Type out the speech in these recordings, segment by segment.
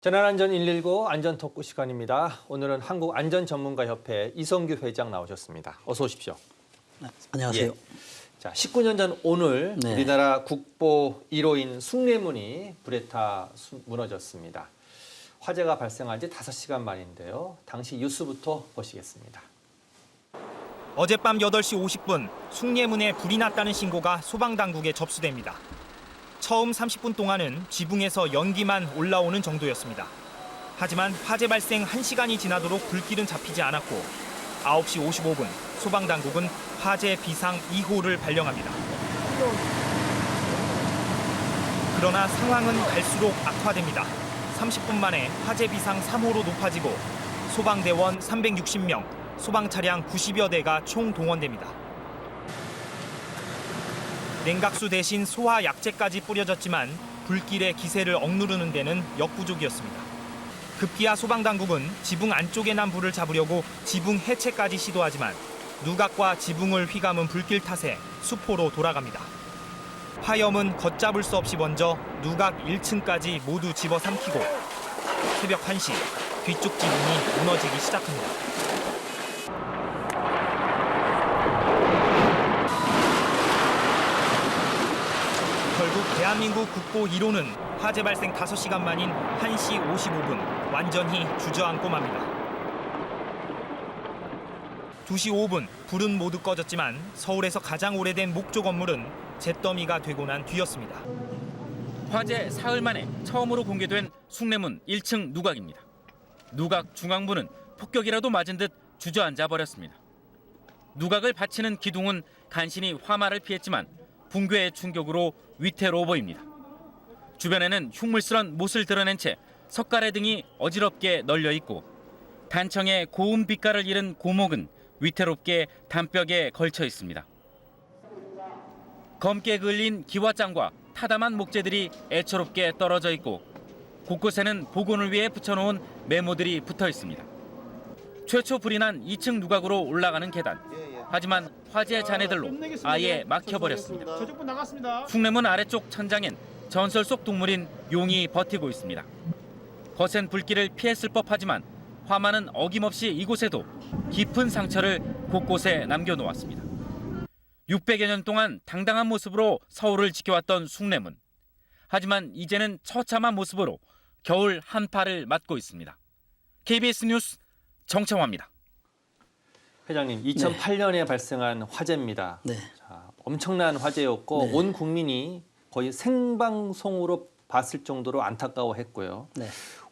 재난안전 119 안전토크 시간입니다. 오늘은 한국안전전문가협회 이성규 회장 나오셨습니다. 어서 오십시오. 네, 안녕하세요. 예. 자, 19년 전 오늘 네. 우리나라 국보 1호인 숭례문이 불에 타 무너졌습니다. 화재가 발생한 지 5시간 만인데요. 당시 뉴스부터 보시겠습니다. 어젯밤 8시 50분 숭례문에 불이 났다는 신고가 소방당국에 접수됩니다. 처음 30분 동안은 지붕에서 연기만 올라오는 정도였습니다. 하지만 화재 발생 1시간이 지나도록 불길은 잡히지 않았고 9시 55분 소방당국은 화재 비상 2호를 발령합니다. 그러나 상황은 갈수록 악화됩니다. 30분 만에 화재 비상 3호로 높아지고 소방대원 360명, 소방차량 90여 대가 총 동원됩니다. 냉각수 대신 소화 약재까지 뿌려졌지만 불길의 기세를 억누르는 데는 역부족이었습니다. 급기야 소방당국은 지붕 안쪽에 난 불을 잡으려고 지붕 해체까지 시도하지만 누각과 지붕을 휘감은 불길 탓에 수포로 돌아갑니다. 화염은 걷잡을 수 없이 번져 누각 1층까지 모두 집어삼키고 새벽 1시 뒤쪽 지붕이 무너지기 시작합니다. 결국 대한민국 국보 1호는 화재 발생 5시간 만인 1시 55분 완전히 주저앉고 맙니다. 2시 5분 불은 모두 꺼졌지만 서울에서 가장 오래된 목조 건물은 잿더미가 되고 난 뒤였습니다. 화재 사흘 만에 처음으로 공개된 숭례문 1층 누각입니다. 누각 중앙부는 폭격이라도 맞은 듯 주저앉아 버렸습니다. 누각을 받치는 기둥은 간신히 화마를 피했지만 붕괴의 충격으로 위태로워 보입니다. 주변에는 흉물스런 못을 드러낸 채 석가래 등이 어지럽게 널려 있고 단청에 고운 빛깔을 잃은 고목은 위태롭게 담벽에 걸쳐 있습니다. 검게 그을린 기와장과 타담한 목재들이 애처롭게 떨어져 있고 곳곳에는 복원을 위해 붙여놓은 메모들이 붙어 있습니다. 최초 불이 난 2층 누각으로 올라가는 계단. 하지만 화재 잔해들로 아예 막혀버렸습니다. 숭례문 아래쪽 천장엔 전설 속 동물인 용이 버티고 있습니다. 거센 불길을 피했을 법하지만 화마는 어김없이 이곳에도 깊은 상처를 곳곳에 남겨놓았습니다. 600여 년 동안 당당한 모습으로 서울을 지켜왔던 숭례문. 하지만 이제는 처참한 모습으로 겨울 한파를 맞고 있습니다. KBS 뉴스 정창화입니다. 회장님, 2008년에 발생한 화재입니다. 네. 자, 엄청난 화재였고 네. 온 국민이 거의 생방송으로 봤을 정도로 안타까워했고요. 네.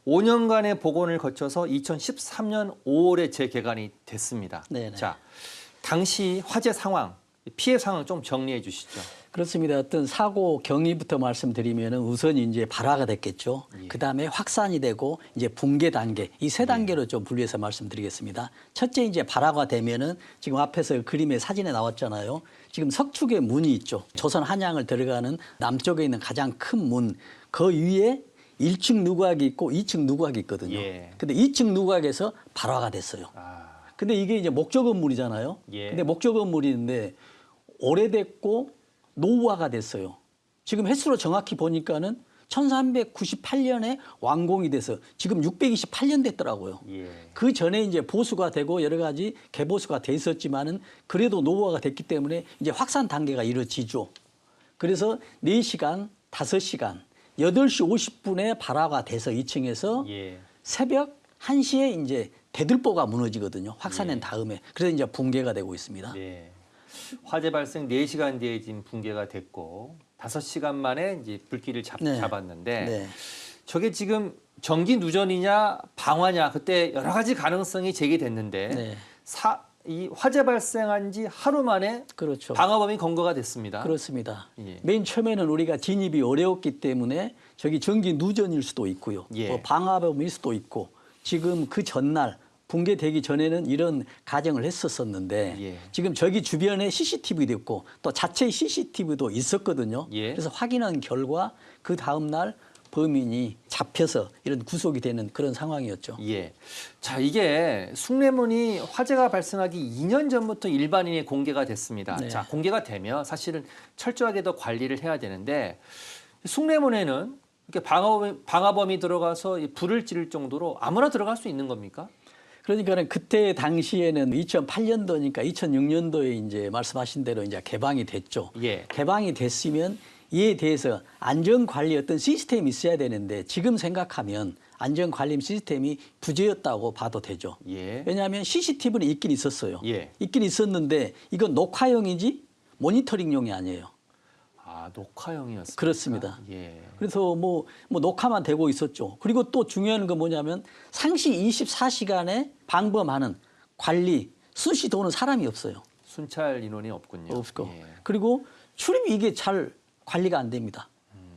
5년간의 복원을 거쳐서 2013년 5월에 재개관이 됐습니다. 네네. 자, 당시 화재 상황, 피해 상황 좀 정리해 주시죠. 그렇습니다. 어떤 사고 경위부터 말씀드리면 우선 이제 발화가 됐겠죠. 예. 그다음에 확산이 되고 이제 붕괴 단계 이 세 단계로 좀 분류해서 말씀드리겠습니다. 첫째 이제 발화가 되면은 지금 앞에서 그림에 사진에 나왔잖아요. 지금 석축의 문이 있죠. 조선 한양을 들어가는 남쪽에 있는 가장 큰 문. 그 위에 1층 누각이 있고 2층 누각이 있거든요. 예. 근데 2층 누각에서 발화가 됐어요. 근데 이게 이제 목조 건물이잖아요. 예. 근데 목조 건물인데 오래됐고 노후화가 됐어요. 지금 횟수로 정확히 보니까는 1398년에 완공이 돼서 지금 628년 됐더라고요. 예. 그 전에 이제 보수가 되고 여러 가지 개보수가 돼 있었지만은 그래도 노후화가 됐기 때문에 이제 확산 단계가 이루어지죠. 그래서 4시간, 5시간, 8시 50분에 발화가 돼서 2층에서 예. 새벽 1시에 이제 대들보가 무너지거든요. 확산된 예. 다음에. 그래서 이제 붕괴가 되고 있습니다. 네. 화재 발생 4시간 뒤에 지금 붕괴가 됐고 5시간 만에 이제 불길을 네. 잡았는데 네. 저게 지금 전기 누전이냐 방화냐 그때 여러 가지 가능성이 제기됐는데 네. 이 화재 발생한 지 하루 만에 그렇죠. 방화범이 검거가 됐습니다. 그렇습니다. 예. 맨 처음에는 우리가 진입이 어려웠기 때문에 저기 전기 누전일 수도 있고요. 예. 뭐 방화범일 수도 있고 지금 그 전날 붕괴되기 전에는 이런 가정을 했었었는데 예. 지금 저기 주변에 CCTV도 있고 또 자체 CCTV도 있었거든요. 예. 그래서 확인한 결과 그 다음 날 범인이 잡혀서 이런 구속이 되는 그런 상황이었죠. 예. 자, 이게 숭례문이 화재가 발생하기 2년 전부터 일반인에 공개가 됐습니다. 네. 자, 공개가 되면 사실은 철저하게 더 관리를 해야 되는데 숭례문에는 이렇게 방화범이 들어가서 이 불을 지를 정도로 아무나 들어갈 수 있는 겁니까? 그러니까 그때 당시에는 2008년도니까 2006년도에 이제 말씀하신 대로 이제 개방이 됐죠. 예. 개방이 됐으면 이에 대해서 안전관리 어떤 시스템이 있어야 되는데 지금 생각하면 안전관리 시스템이 부재였다고 봐도 되죠. 예. 왜냐하면 CCTV는 있긴 있었어요. 예. 있긴 있었는데 이건 녹화용이지 모니터링용이 아니에요. 아, 녹화용이었습니다. 그렇습니다. 예. 그래서 뭐 녹화만 되고 있었죠. 그리고 또 중요한 건 뭐냐면 상시 24시간에 방범하는 관리, 수시 도는 사람이 없어요. 순찰 인원이 없군요. 없고. 예. 그리고 출입이 이게 잘 관리가 안 됩니다.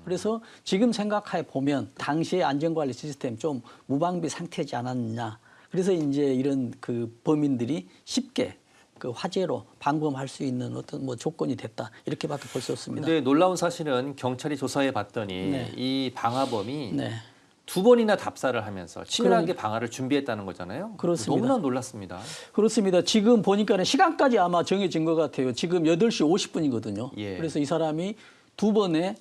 그래서 지금 생각해 보면 당시의 안전관리 시스템 좀 무방비 상태지 않았냐. 그래서 이제 이런 그 범인들이 쉽게 그 화재로 방범할 수 있는 어떤 뭐 조건이 됐다. 이렇게밖에 볼 수 없습니다. 근데 놀라운 사실은 경찰이 조사해 봤더니 네. 이 방화범이 네. 2번이나 답사를 하면서 치밀하게 그러니까. 방화를 준비했다는 거잖아요. 그렇습니다. 너무나 놀랐습니다. 그렇습니다. 지금 보니까는 시간까지 아마 정해진 것 같아요. 지금 8시 50분이거든요. 예. 그래서 이 사람이 2번에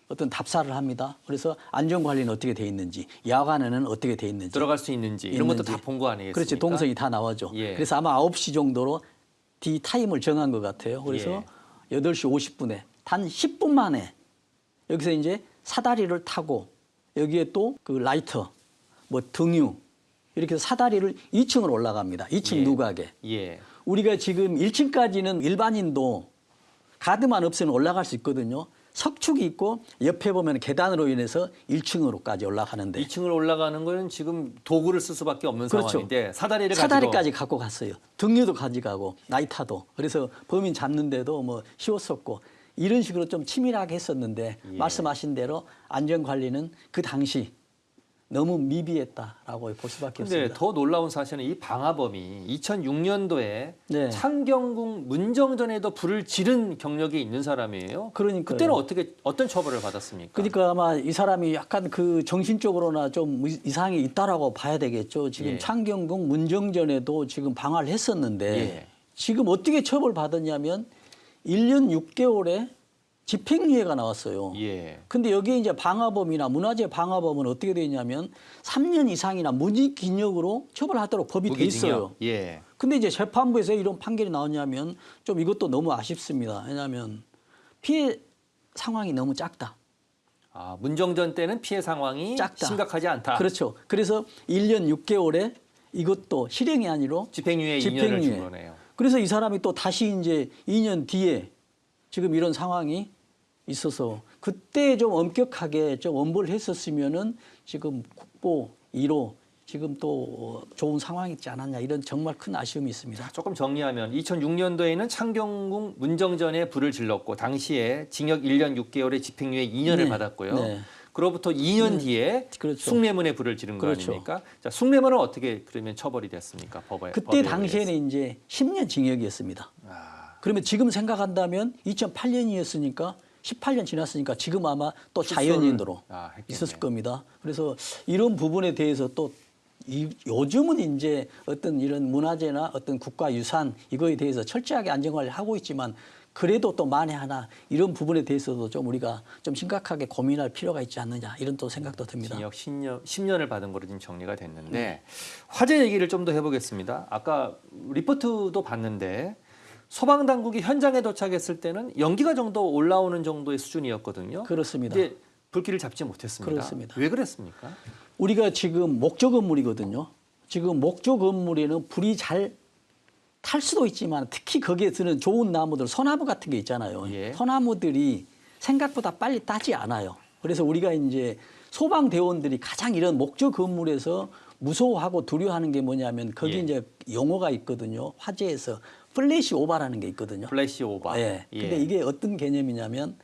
어떤 답사를 합니다. 그래서 안전관리는 어떻게 돼 있는지, 야간에는 어떻게 돼 있는지. 들어갈 수 있는지 이런 것도 다 본 거 아니겠습니까? 그렇지. 동선이 다 나와죠. 예. 그래서 아마 9시 정도로 D 타임을 정한 것 같아요. 그래서 8시 50분에 단 10분 만에 여기서 이제 사다리를 타고 여기에 또 그 라이터, 뭐 등유 이렇게 해서 사다리를 2층으로 올라갑니다. 2층 예. 누각에. 예. 우리가 지금 1층까지는 일반인도 가드만 없으면 올라갈 수 있거든요. 석축이 있고 옆에 보면 계단으로 인해서 1층으로까지 올라가는데 2층을 올라가는 거는 지금 도구를 쓸 수밖에 없는 그렇죠. 상황인데 사다리를 사다리까지 갖고 갔어요. 등유도 가져가고 나이타도. 그래서 범인 잡는데도 뭐 쉬웠었고 이런 식으로 좀 치밀하게 했었는데 예. 말씀하신 대로 안전관리는 그 당시 너무 미비했다라고 볼 수밖에 근데 없습니다. 더 놀라운 사실은 이 방화범이 2006년도에 네. 창경궁 문정전에도 불을 지른 경력이 있는 사람이에요. 그러니까요. 그때는 어떤 처벌을 받았습니까? 그러니까 아마 이 사람이 약간 그 정신적으로나 좀 이상이 있다라고 봐야 되겠죠. 지금 예. 창경궁 문정전에도 지금 방화를 했었는데 예. 지금 어떻게 처벌받았냐면 1년 6개월에 집행유예가 나왔어요. 예. 근데 여기에 이제 방화범이나 문화재 방화범은 어떻게 되어 있냐면 3년 이상이나 무기징역으로 처벌하도록 법이 돼 있어요. 무기징역. 예. 근데 이제 재판부에서 이런 판결이 나오냐면 좀 이것도 너무 아쉽습니다. 왜냐하면 피해 상황이 너무 작다. 아, 문정전 때는 피해 상황이 작다. 심각하지 않다. 그렇죠. 그래서 1년 6개월에 이것도 실형이 아니로 집행유예 2년을 준 거네요. 그래서 이 사람이 또 다시 이제 2년 뒤에 지금 이런 상황이 있어서 그때 좀 엄격하게 좀 엄벌을 했었으면은 지금 국보 1호 지금 또 좋은 상황이 있지 않았냐 이런 정말 큰 아쉬움이 있습니다. 조금 정리하면 2006년도에는 창경궁 문정전에 불을 질렀고 당시에 징역 1년 6개월에 집행유예 2년을 네. 받았고요. 네. 그로부터 2년 뒤에 그렇죠. 숭례문에 불을 지른 거 그렇죠. 아닙니까? 자, 숭례문은 어떻게 그러면 처벌이 됐습니까? 그때 당시에는 이제 10년 징역이었습니다. 그러면 지금 생각한다면 2008년이었으니까 18년 지났으니까 지금 아마 또 자연인으로 했겠네요. 있었을 겁니다. 그래서 이런 부분에 대해서 또 요즘은 이제 어떤 이런 문화재나 어떤 국가유산 이거에 대해서 철저하게 안전관리를 하고 있지만 그래도 또 만에 하나 이런 부분에 대해서도 좀 우리가 좀 심각하게 고민할 필요가 있지 않느냐 이런 또 생각도 듭니다. 징역 10년을 받은 거로 지금 정리가 됐는데 화재 얘기를 좀 더 해보겠습니다. 아까 리포트도 봤는데 소방당국이 현장에 도착했을 때는 연기가 정도 올라오는 정도의 수준이었거든요. 그렇습니다. 근데 불길을 잡지 못했습니다. 그렇습니다. 왜 그랬습니까? 우리가 지금 목조 건물이거든요. 지금 목조 건물에는 불이 잘 탈 수도 있지만 특히 거기에 드는 좋은 나무들, 소나무 같은 게 있잖아요. 예. 소나무들이 생각보다 빨리 따지 않아요. 그래서 우리가 이제 소방대원들이 가장 이런 목조 건물에서 무서워하고 두려워하는 게 뭐냐면 거기 예. 이제 용어가 있거든요. 화재에서 플래시 오버라는 게 있거든요. 플래시 오버. 예. 근데 이게 어떤 개념이냐면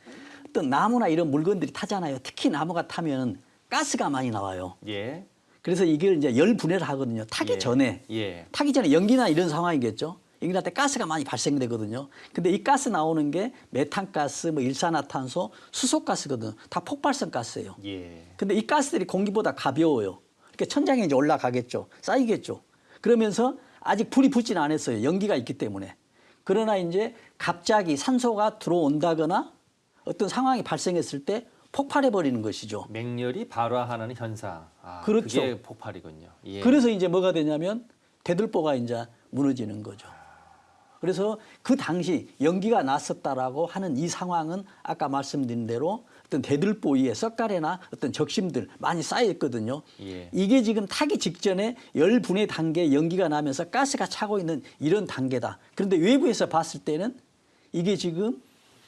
어떤 나무나 이런 물건들이 타잖아요. 특히 나무가 타면 가스가 많이 나와요. 예. 그래서 이걸 이제 열 분해를 하거든요. 타기 예. 전에. 예. 타기 전에 연기나 이런 상황이겠죠. 연기할 때 가스가 많이 발생되거든요. 근데 이 가스 나오는 게 메탄가스, 뭐 일산화탄소, 수소가스거든요. 다 폭발성 가스예요. 예. 근데 이 가스들이 공기보다 가벼워요. 그러니까 천장에 이제 올라가겠죠. 쌓이겠죠. 그러면서 아직 불이 붙지는 않았어요. 연기가 있기 때문에. 그러나 이제 갑자기 산소가 들어온다거나 어떤 상황이 발생했을 때 폭발해 버리는 것이죠. 맹렬히 발화하는 현상. 그렇죠. 그게 폭발이군요. 예. 그래서 이제 뭐가 되냐면 대들보가 이제 무너지는 거죠. 그래서 그 당시 연기가 났었다라고 하는 이 상황은 아까 말씀드린 대로 어떤 대들보 위에 썩가래나 어떤 적심들 많이 쌓여 있거든요. 예. 이게 지금 타기 직전에 열분해 단계에 연기가 나면서 가스가 차고 있는 이런 단계다. 그런데 외부에서 봤을 때는 이게 지금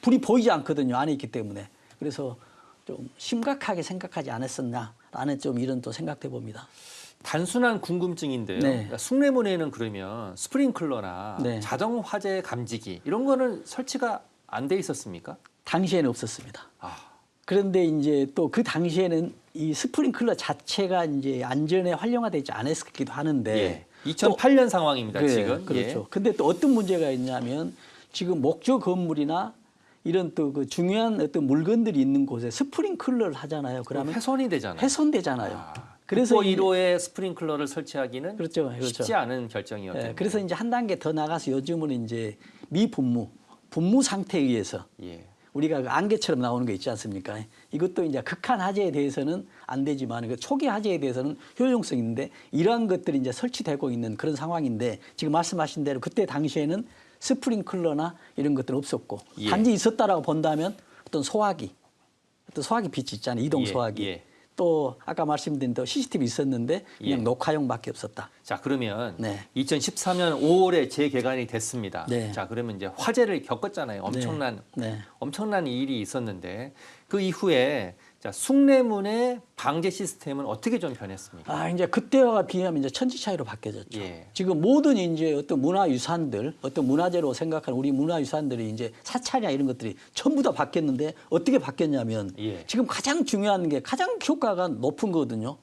불이 보이지 않거든요. 안에 있기 때문에. 그래서 좀 심각하게 생각하지 않았었나라는 좀 이런 또 생각해 봅니다. 단순한 궁금증인데요. 네. 그러니까 숭례문에는 그러면 스프링클러나 네. 자동 화재 감지기 이런 거는 설치가 안 돼 있었습니까? 당시에는 없었습니다. 아, 그런데 이제 또 그 당시에는 이 스프링클러 자체가 이제 안전에 활용화되지 않았기도 하는데 예. 2008년 상황입니다. 네, 지금. 그렇죠. 예. 근데 또 어떤 문제가 있냐면 지금 목조 건물이나 이런 또 그 중요한 어떤 물건들이 있는 곳에 스프링클러를 하잖아요. 그러면 훼손이 되잖아요. 훼손되잖아요. 그래서 그래서 1호에 스프링클러를 설치하기는 그렇죠, 그렇죠. 쉽지 않은 결정이었겠네요. 예, 그래서 이제 한 단계 더 나가서 요즘은 이제 분무 상태에 의해서 예. 우리가 그 안개처럼 나오는 거 있지 않습니까? 이것도 이제 극한 화재에 대해서는 안 되지만 그 초기 화재에 대해서는 효용성이 있는데 이러한 것들이 이제 설치되고 있는 그런 상황인데 지금 말씀하신 대로 그때 당시에는 스프링클러나 이런 것들은 없었고 예. 단지 있었다라고 본다면 어떤 소화기 빛이 있잖아요. 이동 예, 소화기. 예. 또 아까 말씀드린 또 CCTV 있었는데 그냥 예. 녹화용밖에 없었다. 자, 그러면 네. 2013년 5월에 재개관이 됐습니다. 네. 자, 그러면 이제 화재를 겪었잖아요. 네. 엄청난 일이 있었는데 그 이후에 자, 숭례문의 방제 시스템은 어떻게 좀 변했습니까? 이제 그때와 비하면 이제 천지 차이로 바뀌어졌죠. 예. 지금 모든 이제 어떤 문화유산들, 어떤 문화재로 생각하는 우리 문화유산들이 이제 사찰이나 이런 것들이 전부 다 바뀌었는데 어떻게 바뀌었냐면 예. 지금 가장 중요한 게 가장 효과가 높은 거거든요.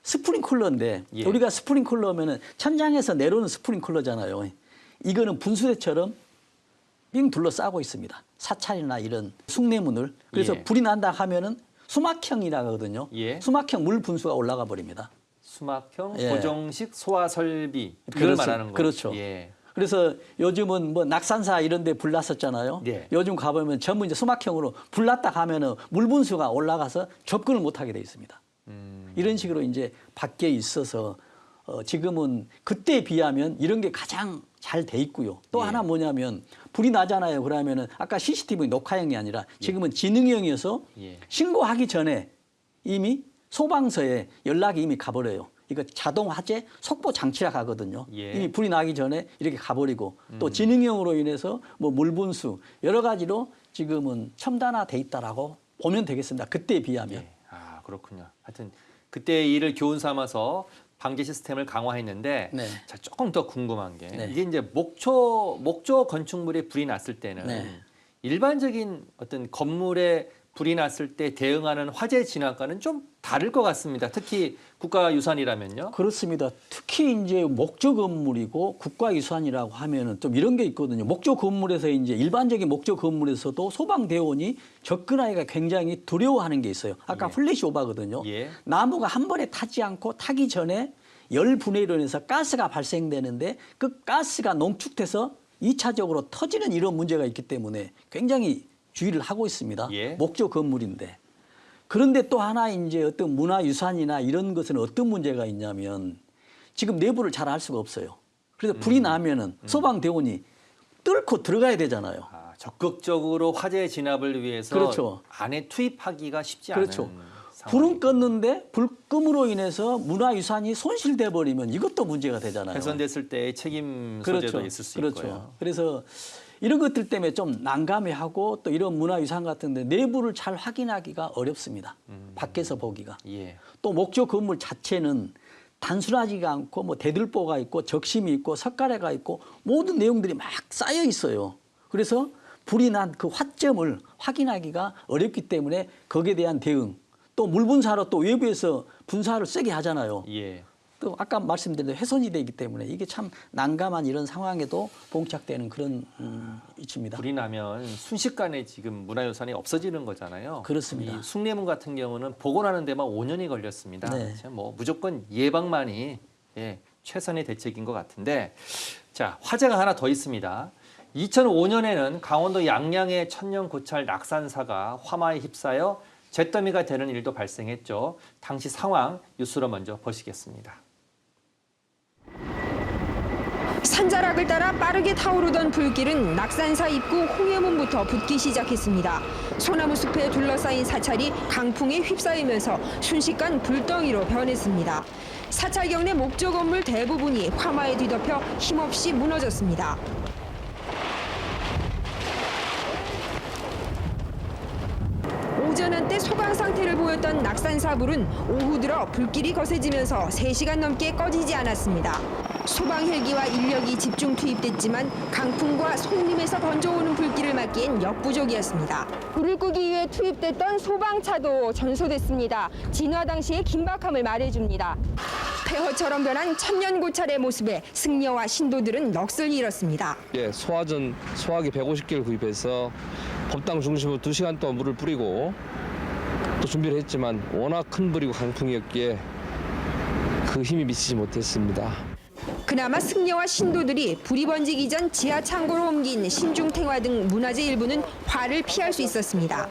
스프링클러인데 예. 우리가 스프링클러면은 천장에서 내려오는 스프링클러잖아요. 이거는 분수대처럼 빙 둘러싸고 있습니다. 사찰이나 이런 숭례문을. 그래서 예. 불이 난다 하면은 수막형이라고 하거든요. 예. 수막형 물 분수가 올라가 버립니다. 수막형 예. 고정식 소화 설비 이걸 그렇죠. 말하는 거죠. 그렇죠. 예. 그래서 요즘은 뭐 낙산사 이런 데 불났었잖아요. 예. 요즘 가보면 전부 이제 수막형으로 불났다 하면은 물 분수가 올라가서 접근을 못 하게 돼 있습니다. 이런 식으로 이제 밖에 있어서 지금은 그때에 비하면 이런 게 가장 잘 돼 있고요. 또 예. 하나 뭐냐면 불이 나잖아요. 그러면은 아까 CCTV 녹화형이 아니라 지금은 지능형이어서 예. 신고하기 전에 이미 소방서에 연락이 이미 가버려요. 이거 자동 화재 속보 장치라 하거든요. 예. 이미 불이 나기 전에 이렇게 가버리고 또 지능형으로 인해서 뭐 물분수 여러 가지로 지금은 첨단화돼 있다라고 보면 되겠습니다. 그때에 비하면. 예. 그렇군요. 하여튼 그때 일을 교훈 삼아서 방제 시스템을 강화했는데 네. 자, 조금 더 궁금한 게 네. 이게 이제 목조 건축물에 불이 났을 때는 네. 일반적인 어떤 건물에 불이 났을 때 대응하는 화재 진압과는 좀 다를 것 같습니다. 특히 국가유산이라면요. 그렇습니다. 특히 이제 목조 건물이고 국가유산이라고 하면은 좀 이런 게 있거든요. 목조 건물에서 이제 일반적인 목조 건물에서도 소방대원이 접근하기가 굉장히 두려워하는 게 있어요. 아까 예. 플래시 오버거든요. 예. 나무가 한 번에 타지 않고 타기 전에 열 분해로 인해서 가스가 발생되는데 그 가스가 농축돼서 2차적으로 터지는 이런 문제가 있기 때문에 굉장히 주의를 하고 있습니다. 예. 목조 건물인데. 그런데 또 하나 이제 어떤 문화유산이나 이런 것은 어떤 문제가 있냐면 지금 내부를 잘 알 수가 없어요. 그래서 불이 나면은 소방대원이 뚫고 들어가야 되잖아요. 적극적으로 화재 진압을 위해서 그렇죠. 안에 투입하기가 쉽지 그렇죠. 않은 불은 상황이군요. 껐는데 불금으로 인해서 문화유산이 손실돼 버리면 이것도 문제가 되잖아요. 훼손됐을 때의 책임 그렇죠. 소재도 있을 수 그렇죠. 있고요. 그래서 이런 것들 때문에 좀 난감해하고 또 이런 문화유산 같은데 내부를 잘 확인하기가 어렵습니다. 밖에서 보기가. 예. 또 목조 건물 자체는 단순하지가 않고 뭐 대들보가 있고 적심이 있고 석가래가 있고 모든 내용들이 막 쌓여 있어요. 그래서 불이 난 그 화점을 확인하기가 어렵기 때문에 거기에 대한 대응 또 물분사로 또 외부에서 분사를 세게 하잖아요. 예. 또 아까 말씀드린 대로 훼손이 되기 때문에 이게 참 난감한 이런 상황에도 봉착되는 그런 위치입니다. 불이 나면 순식간에 지금 문화유산이 없어지는 거잖아요. 그렇습니다. 이 숭례문 같은 경우는 복원하는 데만 5년이 걸렸습니다. 네. 뭐 무조건 예방만이 최선의 대책인 것 같은데 자 화재가 하나 더 있습니다. 2005년에는 강원도 양양의 천년 고찰 낙산사가 화마에 휩싸여 잿더미가 되는 일도 발생했죠. 당시 상황 뉴스로 먼저 보시겠습니다. 산자락을 따라 빠르게 타오르던 불길은 낙산사 입구 홍해문부터 붙기 시작했습니다. 소나무 숲에 둘러싸인 사찰이 강풍에 휩싸이면서 순식간 불덩이로 변했습니다. 사찰 경내 목조 건물 대부분이 화마에 뒤덮여 힘없이 무너졌습니다. 오전 한때 소강 상태를 보였던 낙산사불은 오후 들어 불길이 거세지면서 3시간 넘게 꺼지지 않았습니다. 소방 헬기와 인력이 집중 투입됐지만 강풍과 송림에서 번져오는 불길을 막기엔 역부족이었습니다. 불을 끄기 위해 투입됐던 소방차도 전소됐습니다. 진화 당시의 긴박함을 말해줍니다. 폐허처럼 변한 천년고찰의 모습에 승려와 신도들은 넋을 잃었습니다. 예, 소화기 150개를 구입해서 법당 중심으로 2시간 동안 물을 뿌리고 또 준비를 했지만 워낙 큰 불이고 강풍이었기에 그 힘이 미치지 못했습니다. 그나마 승려와 신도들이 불이 번지기 전 지하 창고로 옮긴 신중탱화 등 문화재 일부는 화를 피할 수 있었습니다.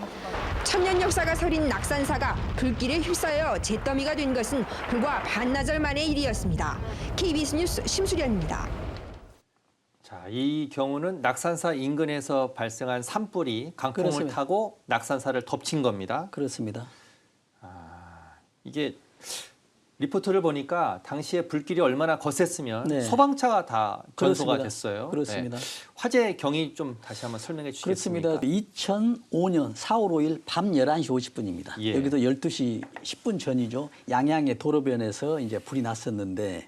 천년 역사가 서린 낙산사가 불길에 휩싸여 잿더미가 된 것은 불과 반나절 만의 일이었습니다. KBS 뉴스 심수련입니다. 자, 이 경우는 낙산사 인근에서 발생한 산불이 강풍을 그렇습니다. 타고 낙산사를 덮친 겁니다. 그렇습니다. 이게 리포트를 보니까 당시에 불길이 얼마나 거셌으면 네. 소방차가 다 전소가 그렇습니다. 됐어요. 그렇습니다. 네. 화재 경위 좀 다시 한번 설명해 주시겠습니까? 그렇습니다. 2005년 4월 5일 밤 11시 50분입니다. 예. 여기도 12시 10분 전이죠. 양양의 도로변에서 이제 불이 났었는데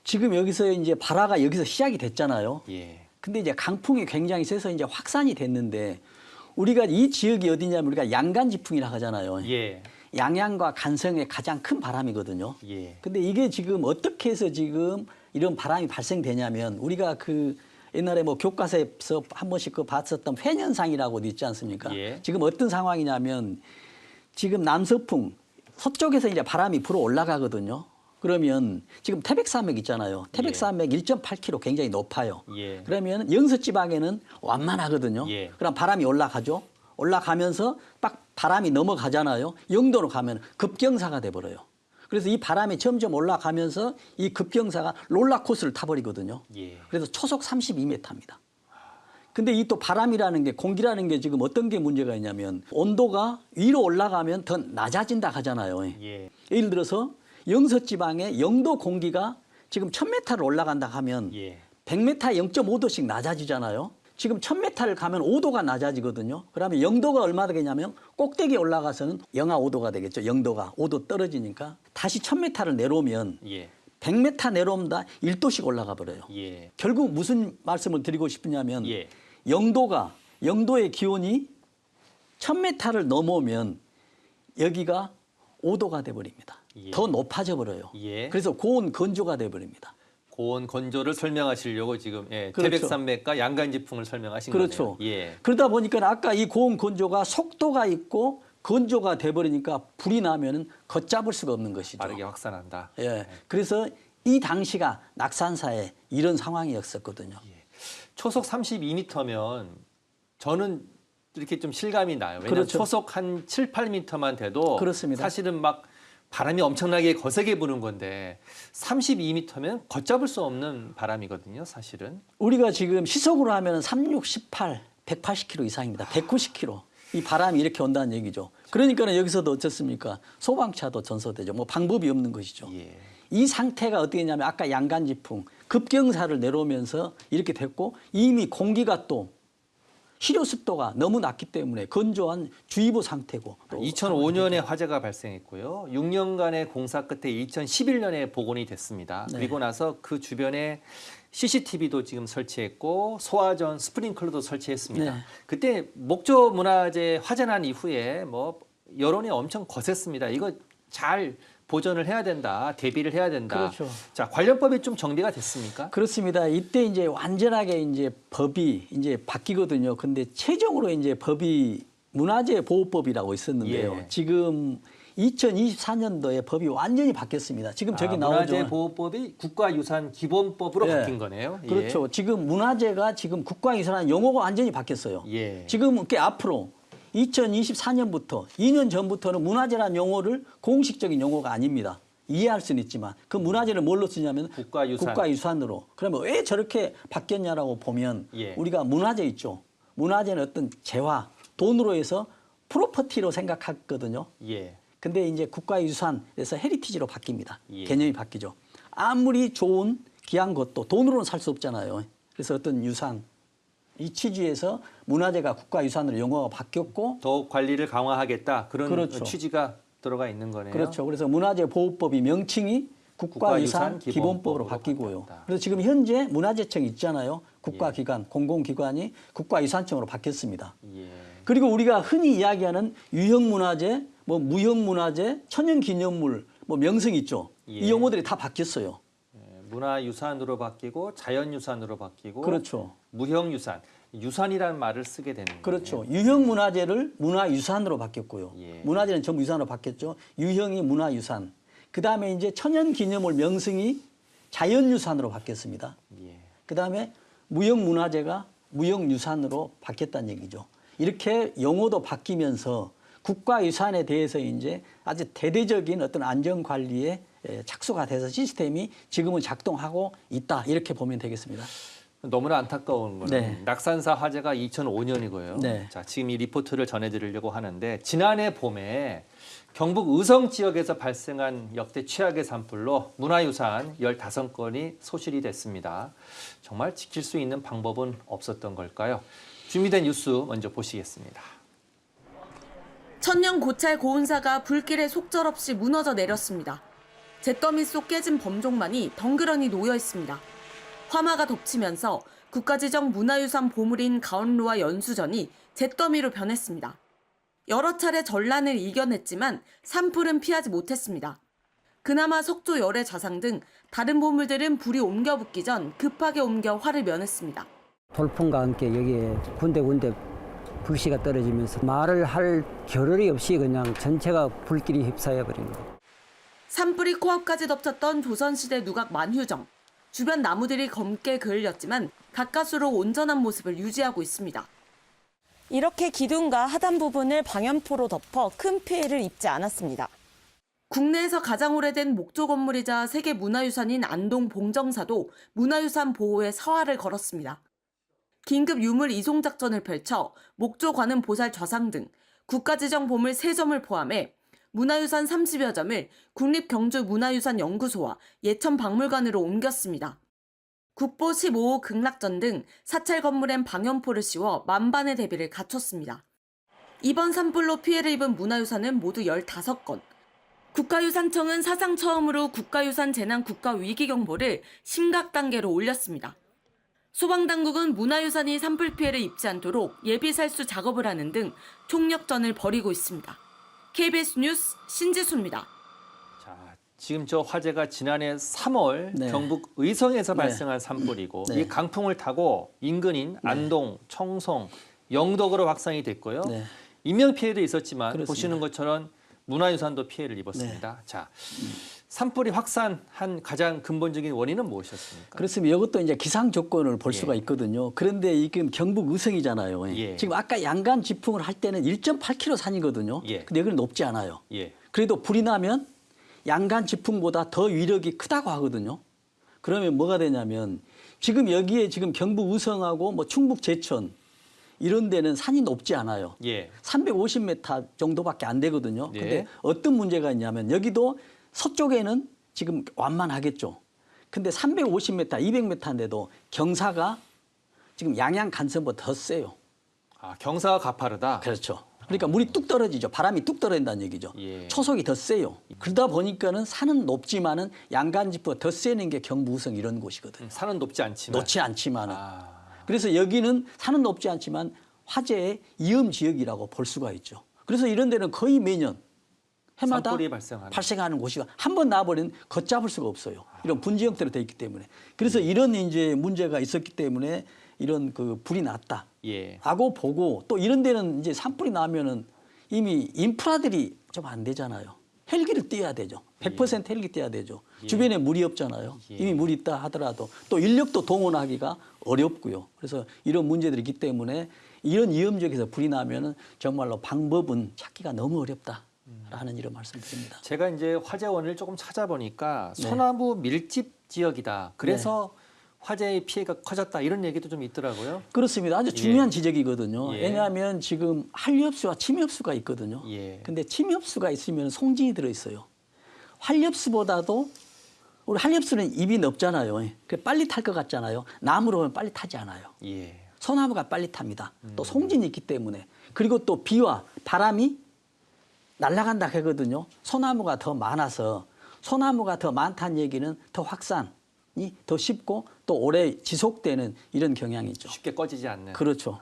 지금 여기서 이제 발화가 여기서 시작이 됐잖아요. 예. 근데 이제 강풍이 굉장히 세서 이제 확산이 됐는데 우리가 이 지역이 어디냐면 우리가 양간지풍이라고 하잖아요. 예. 양양과 간성의 가장 큰 바람이거든요. 예. 근데 이게 지금 어떻게 해서 지금 이런 바람이 발생되냐면 우리가 그 옛날에 뭐 교과서에서 한 번씩 그 봤었던 회년상이라고 있지 않습니까? 예. 지금 어떤 상황이냐면 지금 남서풍 서쪽에서 이제 바람이 불어 올라가거든요. 그러면 지금 태백산맥 있잖아요. 태백산맥 1.8km 굉장히 높아요. 예. 그러면 영서지방에는 완만하거든요. 예. 그럼 바람이 올라가죠. 올라가면서 딱 바람이 넘어가잖아요. 영도로 가면 급경사가 돼버려요. 그래서 이 바람이 점점 올라가면서 이 급경사가 롤러코스를 타버리거든요. 예. 그래서 초속 32m입니다. 근데 이 또 바람이라는 게 공기라는 게 지금 어떤 게 문제가 있냐면 온도가 위로 올라가면 더 낮아진다 하잖아요. 예. 예를 들어서 영서지방의 영도 공기가 지금 1000m를 올라간다 하면 예. 100m 0.5도씩 낮아지잖아요. 지금 1000m를 가면 5도가 낮아지거든요. 그러면 영도가 얼마 되겠냐면 꼭대기에 올라가서는 영하 5도가 되겠죠. 영도가 5도 떨어지니까 다시 1000m를 내려오면 예. 100m 내려오면 1도씩 올라가 버려요. 예. 결국 무슨 말씀을 드리고 싶으냐면 예. 영도의 기온이 1000m를 넘어오면 여기가 5도가 돼버립니다. 예. 더 높아져 버려요. 예. 그래서 고온 건조가 돼버립니다. 고온 건조를 설명하시려고 지금 그렇죠. 태백산맥과 양간지풍을 설명하신 그렇죠. 거네요. 예. 그러다 보니까 아까 이 고온 건조가 속도가 있고 건조가 돼버리니까 불이 나면은 걷잡을 수가 없는 것이죠. 빠르게 확산한다. 예. 그래서 이 당시가 낙산사에 이런 상황이었었거든요. 초속 32m면 저는 이렇게 좀 실감이 나요. 왜냐하면 그렇죠. 초속 한 7, 8m만 돼도 그렇습니다. 사실은 막 바람이 엄청나게 거세게 부는 건데 32m면 걷잡을 수 없는 바람이거든요, 사실은. 우리가 지금 시속으로 하면 36, 18, 180km 이상입니다. 190km. 이 바람이 이렇게 온다는 얘기죠. 그러니까 여기서도 어떻습니까? 소방차도 전소되죠. 뭐 방법이 없는 것이죠. 예. 이 상태가 어떻게 되냐면 아까 양간지풍, 급경사를 내려오면서 이렇게 됐고 이미 공기가 또 실효 습도가 너무 낮기 때문에 건조한 주의보 상태고. 2005년에 화재가 발생했고요. 6년간의 공사 끝에 2011년에 복원이 됐습니다. 네. 그리고 나서 그 주변에 CCTV도 지금 설치했고 소화전, 스프링클러도 설치했습니다. 네. 그때 목조 문화재 화재 난 이후에 뭐 여론이 엄청 거셌습니다. 이거 잘 보전을 해야 된다, 대비를 해야 된다. 그렇죠. 자, 관련법이 좀 정비가 됐습니까? 그렇습니다. 이때 이제 완전하게 이제 법이 이제 바뀌거든요. 근데 최종으로 이제 법이 문화재 보호법이라고 있었는데요. 예. 지금 2024년도에 법이 완전히 바뀌었습니다. 지금 저기 나오죠. 문화재 보호법이 국가유산 기본법으로 예. 바뀐 거네요. 예. 그렇죠. 지금 문화재가 지금 국가유산한 용어가 완전히 바뀌었어요. 예. 지금 그 앞으로 2024년부터 2년 전부터는 문화재라는 용어를 공식적인 용어가 아닙니다. 이해할 수는 있지만 그 문화재를 뭘로 쓰냐면 국가유산으로. 그러면 왜 저렇게 바뀌었냐라고 보면 예. 우리가 문화재 있죠. 문화재는 어떤 재화, 돈으로 해서 프로퍼티로 생각했거든요. 예. 근데 이제 국가유산에서 헤리티지로 바뀝니다. 예. 개념이 바뀌죠. 아무리 좋은 귀한 것도 돈으로는 살 수 없잖아요. 그래서 어떤 유산, 이 취지에서 문화재가 국가유산으로 용어가 바뀌었고 더욱 관리를 강화하겠다 그런 그렇죠. 취지가 들어가 있는 거네요. 그렇죠. 그래서 문화재보호법이 명칭이 국가유산 기본법으로 바뀌고요. 바뀌었다. 그래서 지금 현재 문화재청이 있잖아요. 국가기관, 공공기관이 국가유산청으로 바뀌었습니다. 예. 그리고 우리가 흔히 이야기하는 유형문화재, 뭐 무형문화재, 천연기념물, 뭐 명승 있죠. 예. 이 용어들이 다 바뀌었어요. 문화유산으로 바뀌고 자연유산으로 바뀌고 그렇죠. 무형유산, 유산이라는 말을 쓰게 되는 거예요. 그렇죠. 유형문화재를 문화유산으로 바뀌었고요. 예. 문화재는 전부 유산으로 바뀌었죠. 유형이 문화유산. 그다음에 이제 천연기념물 명승이 자연유산으로 바뀌었습니다. 예. 그다음에 무형문화재가 무형유산으로 바뀌었다는 얘기죠. 이렇게 용어도 바뀌면서 국가유산에 대해서 이제 아주 대대적인 어떤 안전관리에 착수가 돼서 시스템이 지금은 작동하고 있다. 이렇게 보면 되겠습니다. 너무나 안타까운 거는 네. 낙산사 화재가 2005년이고요. 네. 자, 지금 이 리포트를 전해드리려고 하는데 지난해 봄에 경북 의성 지역에서 발생한 역대 최악의 산불로 문화유산 15건이 소실이 됐습니다. 정말 지킬 수 있는 방법은 없었던 걸까요? 준비된 뉴스 먼저 보시겠습니다. 천년 고찰 고운사가 불길에 속절없이 무너져 내렸습니다. 잿더미 속 깨진 범종만이 덩그러니 놓여 있습니다. 화마가 덮치면서 국가지정 문화유산 보물인 가온로와 연수전이 잿더미로 변했습니다. 여러 차례 전란을 이겨냈지만 산불은 피하지 못했습니다. 그나마 석조 열애 좌상 등 다른 보물들은 불이 옮겨 붙기 전 급하게 옮겨 화를 면했습니다. 돌풍과 함께 여기에 군데군데 불씨가 떨어지면서 말을 할 겨를이 없이 그냥 전체가 불길이 휩싸여 버린 거예요. 산불이 코앞까지 덮쳤던 조선시대 누각 만휴정. 주변 나무들이 검게 그을렸지만 가까스로 온전한 모습을 유지하고 있습니다. 이렇게 기둥과 하단 부분을 방염포로 덮어 큰 피해를 입지 않았습니다. 국내에서 가장 오래된 목조 건물이자 세계 문화유산인 안동 봉정사도 문화유산 보호에 서화를 걸었습니다. 긴급 유물 이송 작전을 펼쳐 목조 관음 보살 좌상 등 국가지정 보물 3점을 포함해 문화유산 30여 점을 국립경주문화유산연구소와 예천박물관으로 옮겼습니다. 국보 15호 극락전 등 사찰 건물엔 방염포를 씌워 만반의 대비를 갖췄습니다. 이번 산불로 피해를 입은 문화유산은 모두 15건. 국가유산청은 사상 처음으로 국가유산 재난 국가위기경보를 심각 단계로 올렸습니다. 소방당국은 문화유산이 산불 피해를 입지 않도록 예비살수 작업을 하는 등 총력전을 벌이고 있습니다. KBS 뉴스 신지수입니다. 자, 지금 저 화재가 지난해 3월 네. 경북 의성에서 네. 발생한 산불이고 네. 이 강풍을 타고 인근인 안동, 청송, 영덕으로 확산이 됐고요. 네. 인명 피해도 있었지만 그렇습니다. 보시는 것처럼 문화유산도 피해를 입었습니다. 자, 산불이 확산한 가장 근본적인 원인은 무엇이었습니까? 그렇습니다. 이것도 이제 기상 조건을 볼 수가 있거든요. 그런데 지금 경북 의성이잖아요. 예. 지금 아까 양간 지풍을 할 때는 1.8km 산이거든요. 예. 근데 여기는 높지 않아요. 예. 그래도 불이 나면 양간 지풍보다 더 위력이 크다고 하거든요. 그러면 뭐가 되냐면 지금 여기에 지금 경북 의성하고 뭐 충북 제천 이런 데는 산이 높지 않아요. 예. 350m 정도밖에 안 되거든요. 예. 근데 어떤 문제가 있냐면 여기도 서쪽에는 지금 완만하겠죠. 근데 350m, 200m인데도 경사가 지금 양양 간선보다 더 세요. 아, 경사가 가파르다. 그렇죠. 그러니까 물이 뚝 떨어지죠. 바람이 뚝 떨어진다는 얘기죠. 예. 초속이 더 세요. 그러다 보니까는 산은 높지만은 양간지보다 더 세는 게 경부성 이런 곳이거든요. 산은 높지 않지만. 높지 않지만은. 아, 그래서 여기는 산은 높지 않지만 화재의 위험 지역이라고 볼 수가 있죠. 그래서 이런 데는 거의 매년 해마다 산불이 발생하는 곳이 한 번 나와버리면 걷잡을 수가 없어요. 이런 분지 형태로 돼 있기 때문에. 그래서 이런 이제 문제가 있었기 때문에 이런 그 불이 났다. 예. 하고 보고 또 이런 데는 이제 산불이 나면은 이미 인프라들이 좀 안 되잖아요. 헬기를 띄워야 되죠. 100% 헬기 띄워야 되죠. 주변에 물이 없잖아요. 이미 물이 있다 하더라도 또 인력도 동원하기가 어렵고요. 그래서 이런 문제들이 있기 때문에 이런 위험 지역에서 불이 나면은 정말로 방법은 찾기가 너무 어렵다라는 이런 말씀드립니다. 제가 이제 화재 원인을 조금 찾아보니까 네. 소나무 밀집 지역이다. 그래서 화재의 피해가 커졌다. 이런 얘기도 좀 있더라고요. 그렇습니다. 아주 중요한 지적이거든요. 예. 왜냐하면 지금 한류엽수와 침엽수가 있거든요. 예. 근데 침엽수가 있으면 송진이 들어있어요. 활엽수보다도 우리 활엽수는 입이 넓잖아요. 그 빨리 탈 것 같잖아요. 나무로 하면 빨리 타지 않아요. 예. 소나무가 빨리 탑니다. 또 송진이 있기 때문에. 그리고 또 비와 바람이 날아간다 하거든요. 소나무가 더 많아서 소나무가 더 많다는 얘기는 더 확산이 더 쉽고 또 오래 지속되는 이런 경향이죠. 쉽게 꺼지지 않는. 그렇죠.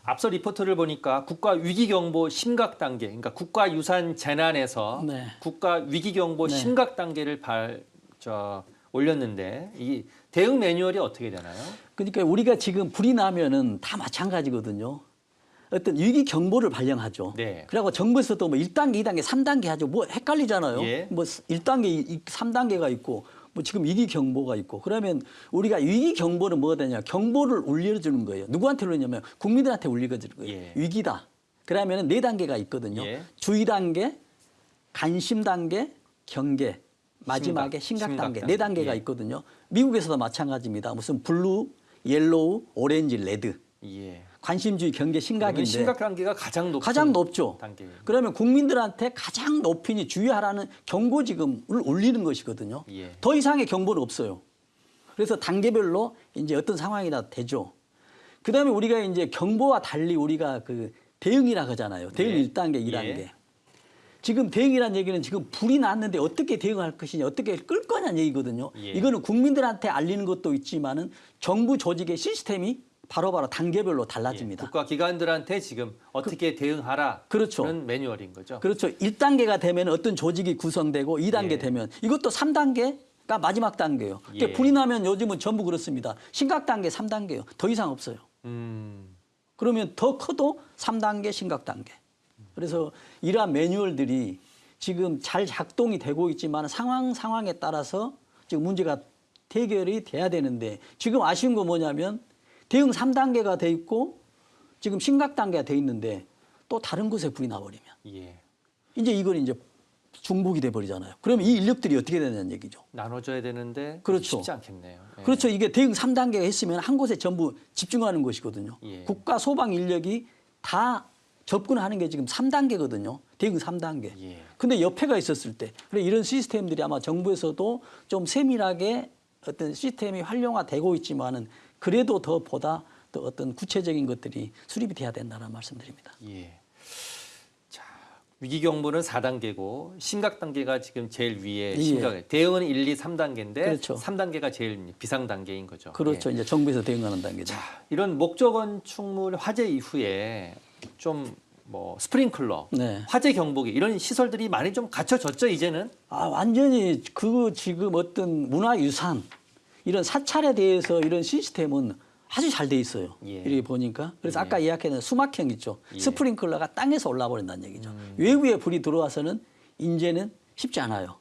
앞서 리포트를 보니까 국가 위기 경보 심각 단계, 그러니까 국가 유산 재난에서 네. 국가 위기 경보 네. 심각 단계를 올렸는데 이 대응 매뉴얼이 어떻게 되나요? 그러니까 우리가 지금 불이 나면은 다 마찬가지거든요. 어떤 위기 경보를 발령하죠. 네. 그리고 정부에서도 뭐 1단계, 2단계, 3단계 하죠. 뭐 헷갈리잖아요. 예. 뭐 1단계, 3단계가 있고 뭐 지금 위기 경보가 있고 그러면 우리가 위기 경보는 뭐가 되냐? 경보를 울려주는 거예요. 누구한테 울리냐면 국민들한테 울려주는 거예요. 예. 위기다. 그러면 4단계가 있거든요. 예. 주의 단계, 관심 단계, 경계, 마지막에 심각 단계. 심각 4단계가 예. 있거든요. 미국에서도 마찬가지입니다. 무슨 블루, 옐로우, 오렌지, 레드. 예. 관심주의, 경계, 그러면 심각인데 심각 단계가 가장 높죠. 단계. 그러면 국민들한테 가장 높이니 주의하라는 경고지금을 올리는 것이거든요. 예. 더 이상의 경보는 없어요. 그래서 단계별로 이제 어떤 상황이나 되죠. 그다음에 우리가 이제 경보와 달리 우리가 그 대응이라고 하잖아요. 대응 예. 1단계, 2단계. 예. 지금 대응이라는 얘기는 지금 불이 났는데 어떻게 대응할 것이냐, 어떻게 끌 거냐는 얘기거든요. 예. 이거는 국민들한테 알리는 것도 있지만은 정부 조직의 시스템이 바로바로 단계별로 달라집니다. 국가 기관들한테 지금 어떻게 대응하라. 그렇죠. 그런 매뉴얼인 거죠. 그렇죠. 1단계가 되면 어떤 조직이 구성되고 2단계 예. 되면 이것도 3단계가 마지막 단계예요. 그러니까 예. 불이 나면 요즘은 전부 그렇습니다. 심각 단계 3단계예요. 더 이상 없어요. 그러면 더 커도 3단계 심각 단계. 그래서 이러한 매뉴얼들이 지금 잘 작동이 되고 있지만 상황에 따라서 지금 문제가 해결이 돼야 되는데 지금 아쉬운 건 뭐냐면 대응 3단계가 돼 있고 지금 심각 단계가 돼 있는데 또 다른 곳에 불이 나버리면 예. 이제 이건 이제 중복이 돼 버리잖아요. 그러면 이 인력들이 어떻게 되냐는 얘기죠. 나눠줘야 되는데 그렇죠. 쉽지 않겠네요. 예. 그렇죠. 이게 대응 3단계가 했으면 한 곳에 전부 집중하는 것이거든요. 예. 국가 소방 인력이 다 접근하는 게 지금 3단계거든요. 대응 3단계. 예. 근데 옆에가 있었을 때 그래 이런 시스템들이 아마 정부에서도 좀 세밀하게 어떤 시스템이 활용화되고 있지만은 그래도 더 보다 더 어떤 구체적인 것들이 수립이 돼야 된다는 말씀드립니다. 예. 자, 위기 경보는 4단계고 심각 단계가 지금 제일 위에 예. 심각. 대응은 1, 2, 3단계인데 그렇죠. 3단계가 제일 비상 단계인 거죠. 그렇죠. 예. 이제 정부에서 대응하는 단계죠. 자, 이런 목조 건축물 화재 이후에 좀 뭐 스프링클러, 네. 화재 경보기 이런 시설들이 많이 좀 갖춰졌죠, 이제는? 완전히 그 지금 어떤 문화유산 이런 사찰에 대해서 이런 시스템은 아주 잘 돼 있어요. 예. 이렇게 보니까. 그래서 예. 아까 이야기했던 수막형 있죠. 예. 스프링클러가 땅에서 올라버린다는 얘기죠. 외부에 불이 들어와서는 이제는 쉽지 않아요.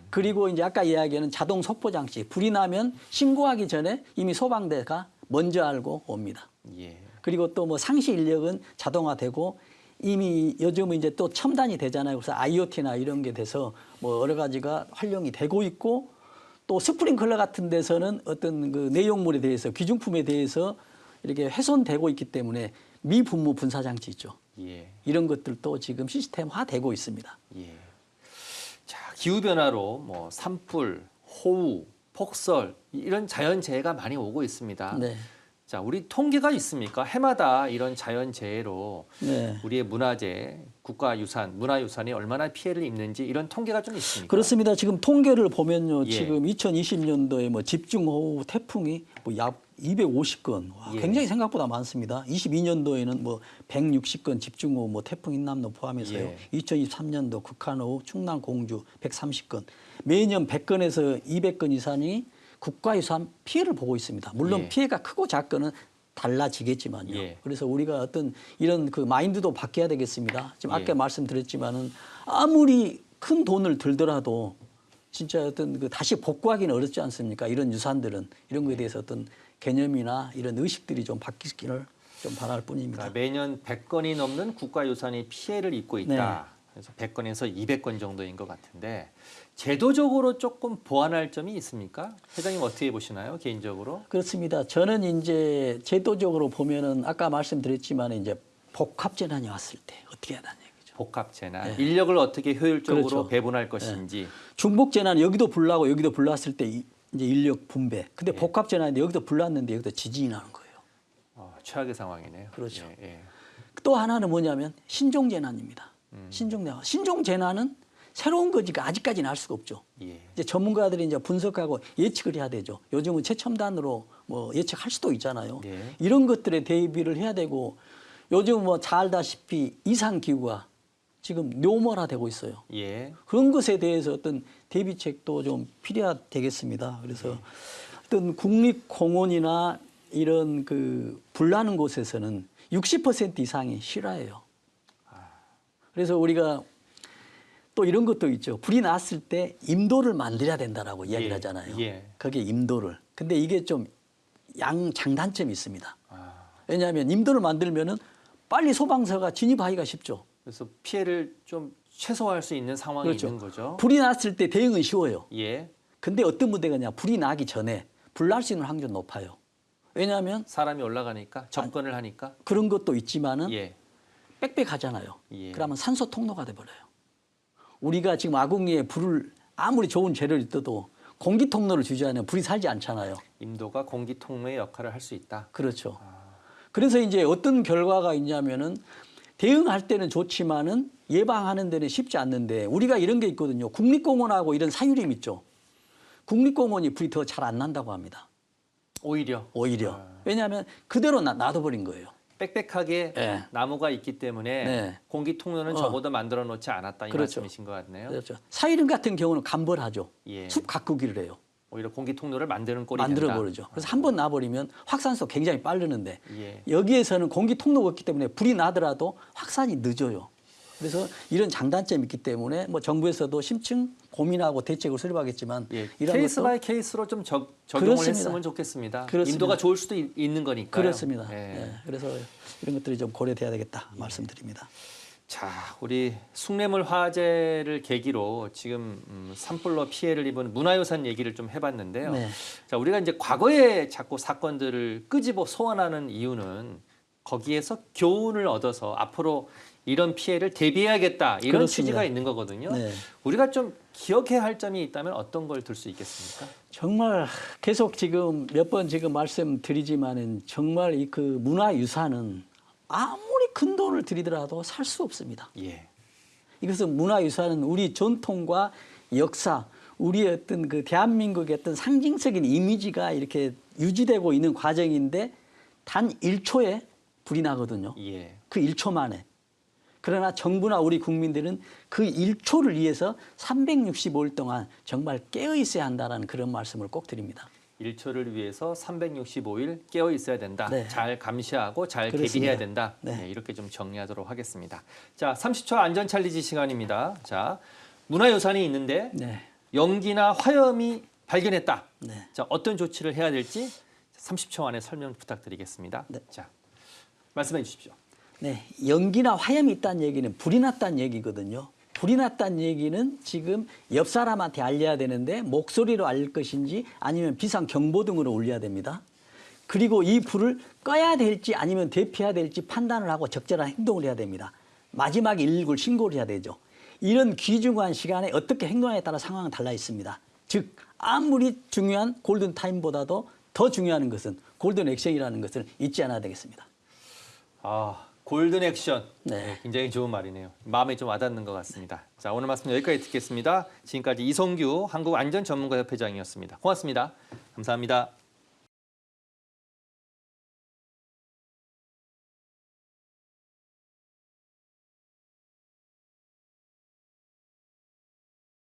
그리고 이제 아까 이야기하는 자동 속보 장치. 불이 나면 신고하기 전에 이미 소방대가 먼저 알고 옵니다. 예. 그리고 또 뭐 상시 인력은 자동화되고 이미 요즘은 이제 또 첨단이 되잖아요. 그래서 IoT나 이런 게 돼서 뭐 여러 가지가 활용이 되고 있고 또 스프링클러 같은 데서는 어떤 그 내용물에 대해서 기준품에 대해서 이렇게 훼손되고 있기 때문에 미분무 분사 장치 있죠. 예. 이런 것들도 지금 시스템화되고 있습니다. 예. 자, 기후 변화로 뭐 산불, 호우, 폭설 이런 자연재해가 많이 오고 있습니다. 네. 자, 우리 통계가 있습니까? 해마다 이런 자연재해로 네. 우리의 문화재, 국가유산, 문화유산이 얼마나 피해를 입는지 이런 통계가 좀 있습니까? 그렇습니다. 지금 통계를 보면요. 예. 지금 2020년도에 뭐 집중호우 태풍이 뭐 약 250건. 와, 예. 굉장히 생각보다 많습니다. 22년도에는 뭐 160건 집중호우 뭐 태풍 인남도 포함해서요. 예. 2023년도 극한호우 충남 공주 130건. 매년 100건에서 200건 이상이 국가유산 피해를 보고 있습니다. 물론 예. 피해가 크고 작건은 달라지겠지만요. 예. 그래서 우리가 어떤 이런 그 마인드도 바뀌어야 되겠습니다. 지금 예. 아까 말씀드렸지만은 아무리 큰 돈을 들더라도 진짜 어떤 그 다시 복구하기는 어렵지 않습니까? 이런 유산들은 이런 거에 대해서 어떤 개념이나 이런 의식들이 좀 바뀌기를 좀 바랄 뿐입니다. 그러니까 매년 100건이 넘는 국가유산이 피해를 입고 있다. 그래서 100건에서 200건 정도인 것 같은데 제도적으로 조금 보완할 점이 있습니까? 회장님 어떻게 보시나요, 개인적으로? 그렇습니다. 저는 이제 제도적으로 보면은 아까 말씀드렸지만 이제 복합재난이 왔을 때 어떻게 해야 하는 얘기죠. 복합재난, 네. 인력을 어떻게 효율적으로 그렇죠. 배분할 것인지. 중복재난 여기도 불나고 여기도 불났을 때 이제 인력 분배. 근데 예. 복합재난인데 여기도 불났는데 여기도 지진이 나는 거예요. 최악의 상황이네요. 그렇죠. 예, 예. 또 하나는 뭐냐면 신종재난입니다. 신종재난은 새로운 거지가 아직까지는 알 수가 없죠. 예. 이제 전문가들이 이제 분석하고 예측을 해야 되죠. 요즘은 최첨단으로 뭐 예측할 수도 있잖아요. 예. 이런 것들에 대비를 해야 되고 요즘 뭐 잘 알다시피 이상 기후가 지금 뇨멀화되고 있어요. 예. 그런 것에 대해서 어떤 대비책도 좀 필요하되겠습니다. 그래서 어떤 국립공원이나 이런 그 불나는 곳에서는 60% 이상이 실화예요. 그래서 우리가 또 이런 것도 있죠. 불이 났을 때 임도를 만들어야 된다라고 이야기를 하잖아요. 예. 거기에 임도를. 근데 이게 좀 장단점이 있습니다. 아, 왜냐하면 임도를 만들면은 빨리 소방서가 진입하기가 쉽죠. 그래서 피해를 좀 최소화할 수 있는 상황이 그렇죠. 있는 거죠. 불이 났을 때 대응은 쉬워요. 예. 근데 어떤 문제가 있냐. 불이 나기 전에 불 날 수 있는 확률이 높아요. 왜냐하면 사람이 올라가니까 접근을 하니까. 그런 것도 있지만은 예. 빽빽하잖아요. 예. 그러면 산소 통로가 돼버려요. 우리가 지금 아궁이에 불을 아무리 좋은 재료를 있어도 공기 통로를 주지 않으면 불이 살지 않잖아요. 임도가 공기 통로의 역할을 할 수 있다. 그렇죠. 그래서 이제 어떤 결과가 있냐면은 대응할 때는 좋지만은 예방하는 데는 쉽지 않는데 우리가 이런 게 있거든요. 국립공원하고 이런 사유림 있죠. 국립공원이 불이 더 잘 안 난다고 합니다. 오히려 왜냐하면 그대로 놔둬버린 거예요. 빽빽하게 예. 나무가 있기 때문에 네. 공기 통로는 적어도 만들어 놓지 않았다 이 그렇죠. 말씀이신 것 같네요. 그렇죠. 사유림 같은 경우는 간벌하죠. 예. 숲 가꾸기를 해요. 오히려 공기 통로를 만드는 꼴이 만들어 된다. 버리죠. 그래서 한 번 놔버리면 확산소 굉장히 빠르는데 예. 여기에서는 공기 통로가 없기 때문에 불이 나더라도 확산이 늦어요. 그래서 이런 장단점이 있기 때문에 뭐 정부에서도 심층 고민하고 대책을 수립하겠지만 예. 이런 케이스 것도 바이 케이스로 좀 적용을 그렇습니다. 했으면 좋겠습니다. 그렇습니다. 임도가 좋을 수도 있는 거니까요. 그렇습니다. 예. 예. 그래서 이런 것들이 좀 고려돼야 되겠다 말씀드립니다. 자, 우리 숭례물 화재를 계기로 지금 산불로 피해를 입은 문화유산 얘기를 좀 해봤는데요. 네. 자, 우리가 이제 과거에 자꾸 사건들을 끄집어 소환하는 이유는 거기에서 교훈을 얻어서 앞으로 이런 피해를 대비해야겠다 이런 그렇습니다. 취지가 있는 거거든요. 네. 우리가 좀 기억해야 할 점이 있다면 어떤 걸 들 수 있겠습니까? 정말 계속 지금 몇 번 지금 말씀드리지만은 정말 이 그 문화유산은 아무리 큰 돈을 들이더라도 살 수 없습니다. 예. 이것은 문화유산은 우리 전통과 역사, 우리의 어떤 그 대한민국의 어떤 상징적인 이미지가 이렇게 유지되고 있는 과정인데 단 1초에 불이 나거든요. 예. 그 1초 만에. 그러나 정부나 우리 국민들은 그 1초를 위해서 365일 동안 정말 깨어 있어야 한다는 그런 말씀을 꼭 드립니다. 1초를 위해서 365일 깨어 있어야 된다. 네. 잘 감시하고 잘 그렇습니다. 대비해야 된다. 네. 네, 이렇게 좀 정리하도록 하겠습니다. 자, 30초 안전 챌린지 시간입니다. 자, 문화유산이 있는데 네. 연기나 화염이 발견했다. 네. 자, 어떤 조치를 해야 될지 30초 안에 설명 부탁드리겠습니다. 네. 자, 말씀해 주십시오. 네, 연기나 화염이 있다는 얘기는 불이 났다는 얘기거든요. 불이 났다는 얘기는 지금 옆 사람한테 알려야 되는데 목소리로 알릴 것인지 아니면 비상경보등으로 울려야 됩니다. 그리고 이 불을 꺼야 될지 아니면 대피해야 될지 판단을 하고 적절한 행동을 해야 됩니다. 마지막에 119를 신고를 해야 되죠. 이런 귀중한 시간에 어떻게 행동하냐에 따라 상황은 달라 있습니다. 즉 아무리 중요한 골든타임보다도 더 중요한 것은 골든 액션이라는 것을 잊지 않아야 되겠습니다. 아, 골든 액션. 네. 네, 굉장히 좋은 말이네요. 마음에 좀 와닿는 것 같습니다. 자, 오늘 말씀 여기까지 듣겠습니다. 지금까지 이성규 한국안전전문가협회장이었습니다. 고맙습니다. 감사합니다.